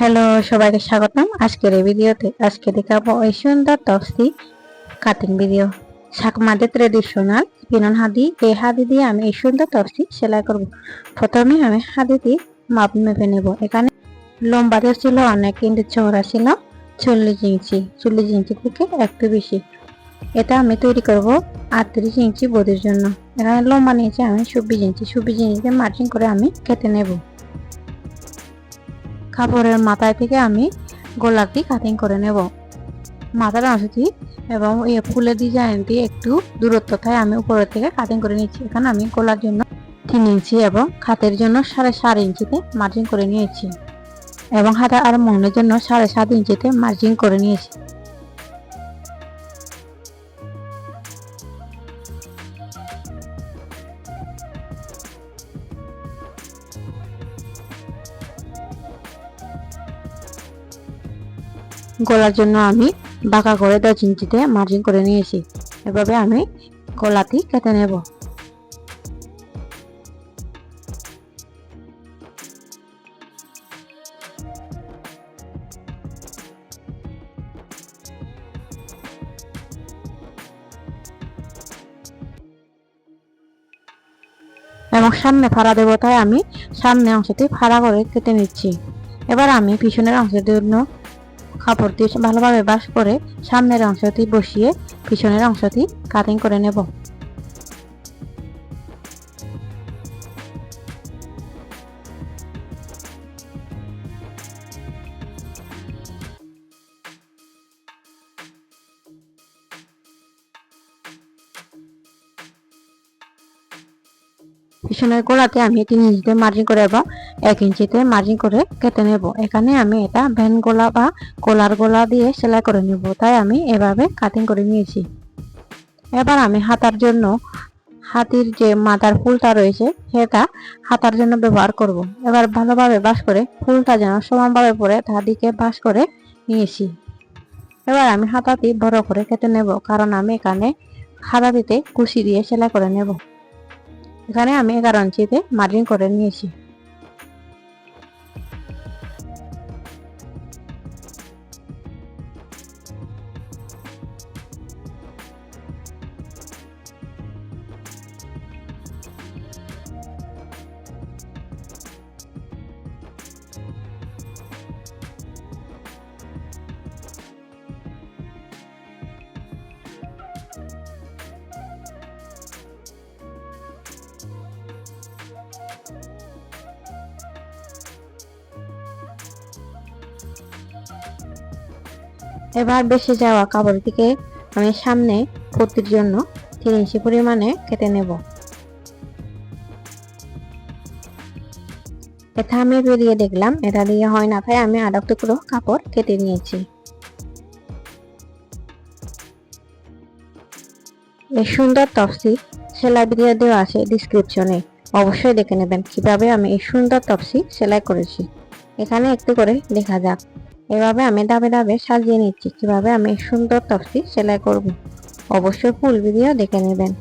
Hello, সবাইকে স্বাগতম। আজকের এই ভিডিওতে দেখাবো এই সুন্দর তফসি কাটিং ভিডিও। আমাদের ট্রেডিশনাল পিনন হাদি, এই হাদি দিয়ে আমি এই সুন্দর তফসি সেলাই করব। প্রথমে আমি হাদি দিয়ে মাপ মেপে নেব। এখানে লম্বাতে ছিল অনেক, কিন্তু চওড়া ছিল 40 ইঞ্চি থেকে একটু বেশি। এটা আমি তৈরি করব 38 ইঞ্চি বডির জন্য। এখানে লম্বা নিয়েছি আমি 24 ইঞ্চিতে মার্জিন করে আমি কেটে নেব। কাপড়ের মাথায় থেকে আমি গোলাপটি কাটিং করে নেব। মাথার অংশটি এবং এই ফুলের ডিজাইনটি একটু দূরত্বটায় আমি উপরের থেকে কাটিং করে নিচ্ছি। এখানে আমি গলার জন্য 3 ইঞ্চি এবং হাতের জন্য 4.5 ইঞ্চিতে মার্জিন করে নিয়েছি এবং হাতা আর মনের জন্য 7.5 ইঞ্চিতে মার্জিন করে নিয়েছি। গলার জন্য আমি বাঁকা করে 10 ইঞ্চিতে মার্জিন করে নিয়েছি। এভাবে আমি গলাটি কেটে নেব। এবং সামনে ফাড়া দেব, তাই আমি সামনে অংশটি ফাড়া করে কেটে নিচ্ছি। এবার আমি পিছনের অংশের জন্য কাপড় দিয়ে ভালোভাবে ভাঁজ করে সামনের অংশটি বসিয়ে পিছনের অংশটি কাটিং করে নেব। পিছনের গোড়াতে আমি 3 ইঞ্চিতে মার্জিন করে এবং 1 ইঞ্চিতে মার্জিন করে কেটে নেব। এখানে আমি এটা ভ্যান গলা বা কলার গলা দিয়ে সেলাই করে নেব, তাই আমি এভাবে কাটিং করে নিয়েছি। এবার আমি হাতার জন্য হাতির যে মাথার ফুলটা রয়েছে সেটা হাতার জন্য ব্যবহার করব। এবার ভালোভাবে ভাঁজ করে ফুলটা যেন সমানভাবে পড়ে তার দিকে ভাঁজ করে নিয়েছি। এবার আমি হাতাটি বড় করে কেটে নেব, কারণ আমি এখানে হাতাটিতে কুচি দিয়ে সেলাই করে নেব। এখানে আমি 11 ইঞ্চিতে মার্জিন করে নিয়েছি। এবার বেশি যাওয়া কাপড় থেকে আমি সামনে পট্টির জন্য 3 ইঞ্চি পরিমাণে কেটে নেব। এটা আমি বেরিয়ে দেখলাম এটা দিয়ে হয় না, তাই আমি আরেক টুকরো কাপড় কেটে নিয়েছি। এই সুন্দর তফসি সেলাই ভিডিও দেওয়া আছে ডিসক্রিপশনে, অবশ্যই দেখে নেবেন কিভাবে আমি এই সুন্দর তফসি সেলাই করেছি। এখানে একটু করে দেখা যাক। এভাবে আমি ধাপে ধাপে সাজিয়ে নিচ্ছি কিভাবে আমি সুন্দর তফসি সেলাই করব। অবশ্যই ফুল ভিডিও দেখে নেবেন।